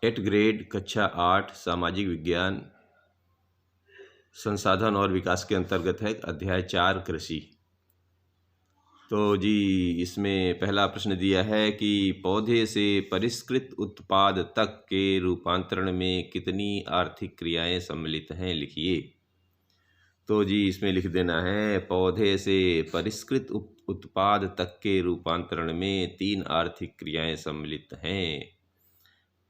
8 grade कक्षा 8 सामाजिक विज्ञान संसाधन और विकास के अंतर्गत है अध्याय 4 कृषि। तो जी इसमें पहला प्रश्न दिया है कि पौधे से परिष्कृत उत्पाद तक के रूपांतरण में कितनी आर्थिक क्रियाएं सम्मिलित हैं, लिखिए। तो जी इसमें लिख देना है पौधे से परिष्कृत उत्पाद तक के रूपांतरण में 3 आर्थिक क्रियाएं सम्मिलित हैं।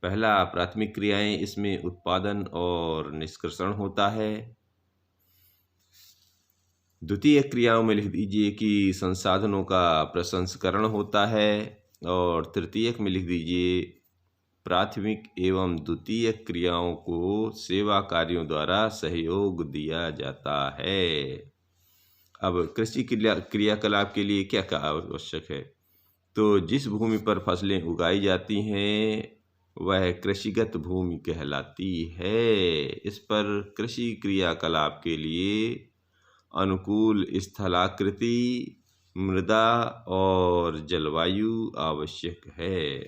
पहला प्राथमिक क्रियाएं, इसमें उत्पादन और निष्कर्षण होता है। द्वितीय क्रियाओं में लिख दीजिए कि संसाधनों का प्रसंस्करण होता है। और तृतीयक में लिख दीजिए प्राथमिक एवं द्वितीय क्रियाओं को सेवा कार्यों द्वारा सहयोग दिया जाता है। अब कृषि क्रियाकलाप के लिए क्या क्या आवश्यक है? तो जिस भूमि पर फसलें उगाई जाती हैं वह कृषिगत भूमि कहलाती है। इस पर कृषि क्रियाकलाप के लिए अनुकूल स्थलाकृति, मृदा और जलवायु आवश्यक है।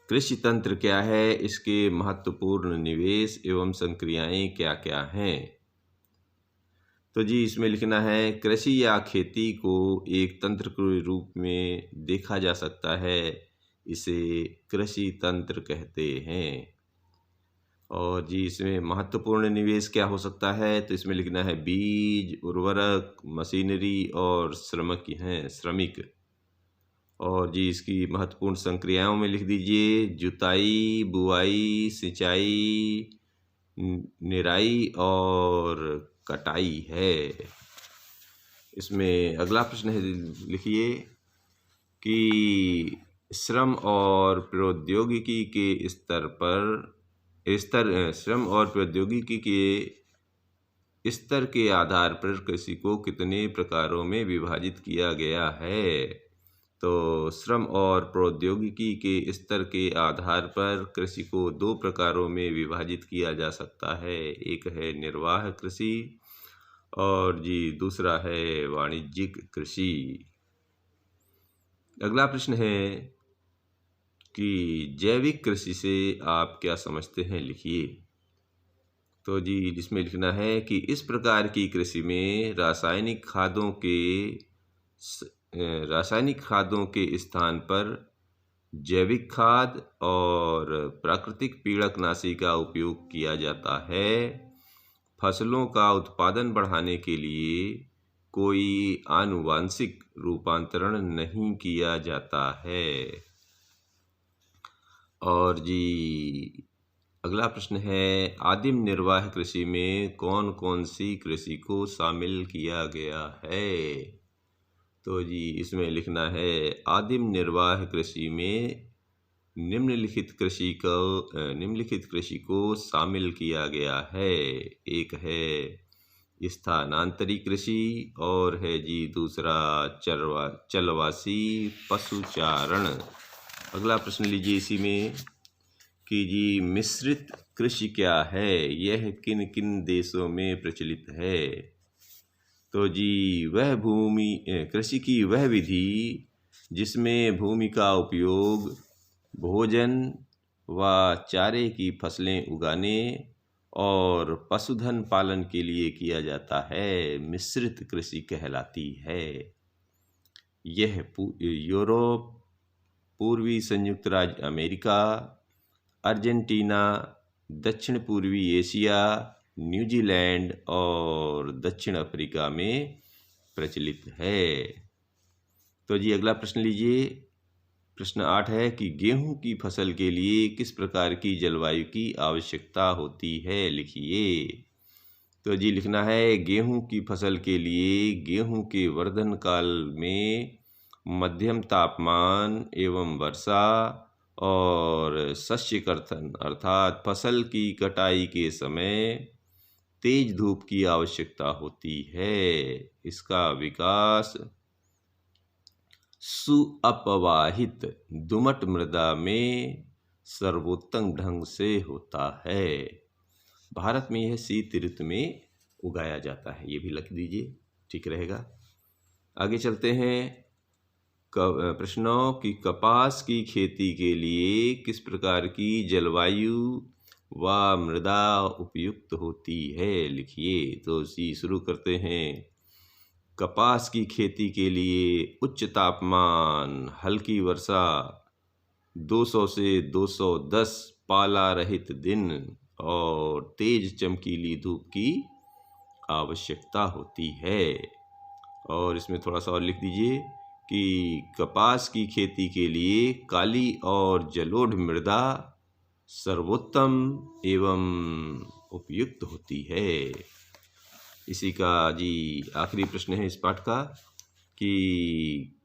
कृषि तंत्र क्या है, इसके महत्वपूर्ण निवेश एवं संक्रियाएं क्या क्या हैं? तो जी इसमें लिखना है कृषि या खेती को एक तंत्र के रूप में देखा जा सकता है, इसे कृषि तंत्र कहते हैं। और जी इसमें महत्वपूर्ण निवेश क्या हो सकता है? तो इसमें लिखना है बीज, उर्वरक, मशीनरी और श्रमिक। और जी इसकी महत्वपूर्ण संक्रियाओं में लिख दीजिए जुताई, बुआई, सिंचाई, निराई और कटाई है। इसमें अगला प्रश्न है, लिखिए कि श्रम और प्रौद्योगिकी के श्रम और प्रौद्योगिकी के स्तर के आधार पर कृषि को कितने प्रकारों में विभाजित किया गया है? तो श्रम और प्रौद्योगिकी के स्तर के आधार पर कृषि को 2 प्रकारों में विभाजित किया जा सकता है। एक है निर्वाह कृषि और जी दूसरा है वाणिज्यिक कृषि। अगला प्रश्न है कि जैविक कृषि से आप क्या समझते हैं, लिखिए। तो जी इसमें लिखना है कि इस प्रकार की कृषि में रासायनिक खादों के स्थान पर जैविक खाद और प्राकृतिक पीड़कनाशी का उपयोग किया जाता है। फसलों का उत्पादन बढ़ाने के लिए कोई आनुवांशिक रूपांतरण नहीं किया जाता है। और जी अगला प्रश्न है आदिम निर्वाह कृषि में कौन कौन सी कृषि को शामिल किया गया है? तो जी इसमें लिखना है आदिम निर्वाह कृषि में निम्नलिखित कृषि को शामिल किया गया है। एक है स्थानांतरी कृषि और है जी दूसरा चलवासी पशुचारण। अगला प्रश्न लीजिए इसी में कि जी मिश्रित कृषि क्या है, यह किन किन देशों में प्रचलित है? तो जी कृषि की वह विधि जिसमें भूमि का उपयोग भोजन व चारे की फसलें उगाने और पशुधन पालन के लिए किया जाता है, मिश्रित कृषि कहलाती है। यह यूरोप, पूर्वी संयुक्त राज्य अमेरिका, अर्जेंटीना, दक्षिण पूर्वी एशिया, न्यूजीलैंड और दक्षिण अफ्रीका में प्रचलित है। तो जी अगला प्रश्न लीजिए। प्रश्न 8 है कि गेहूं की फसल के लिए किस प्रकार की जलवायु की आवश्यकता होती है, लिखिए। तो जी लिखना है गेहूं की फसल के लिए गेहूं के वर्धन काल में मध्यम तापमान एवं वर्षा और शस्य कर्तन अर्थात फसल की कटाई के समय तेज धूप की आवश्यकता होती है। इसका विकास सुअपवाहित दुमट मृदा में सर्वोत्तम ढंग से होता है। भारत में यह शीत ऋतु में उगाया जाता है, ये भी लिख दीजिए, ठीक रहेगा। आगे चलते हैं। प्रश्नों की कपास की खेती के लिए किस प्रकार की जलवायु व मृदा उपयुक्त होती है, लिखिए। तो जी शुरू करते हैं। कपास की खेती के लिए उच्च तापमान, हल्की वर्षा, 200 से 210 पाला रहित दिन और तेज चमकीली धूप की आवश्यकता होती है। और इसमें थोड़ा सा और लिख दीजिए कि कपास की खेती के लिए काली और जलोढ़ मृदा सर्वोत्तम एवं उपयुक्त होती है। इसी का जी आखिरी प्रश्न है इस पाठ का कि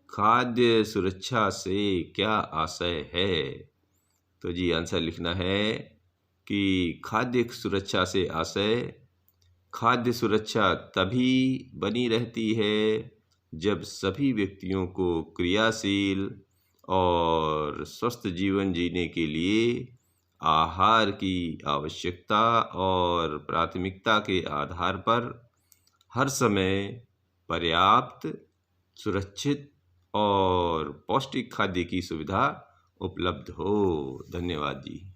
खाद्य सुरक्षा से क्या आशय है। तो जी आंसर लिखना है कि खाद्य सुरक्षा से आशय, खाद्य सुरक्षा तभी बनी रहती है जब सभी व्यक्तियों को क्रियाशील और स्वस्थ जीवन जीने के लिए आहार की आवश्यकता और प्राथमिकता के आधार पर हर समय पर्याप्त, सुरक्षित और पौष्टिक खाद्य की सुविधा उपलब्ध हो। धन्यवाद जी।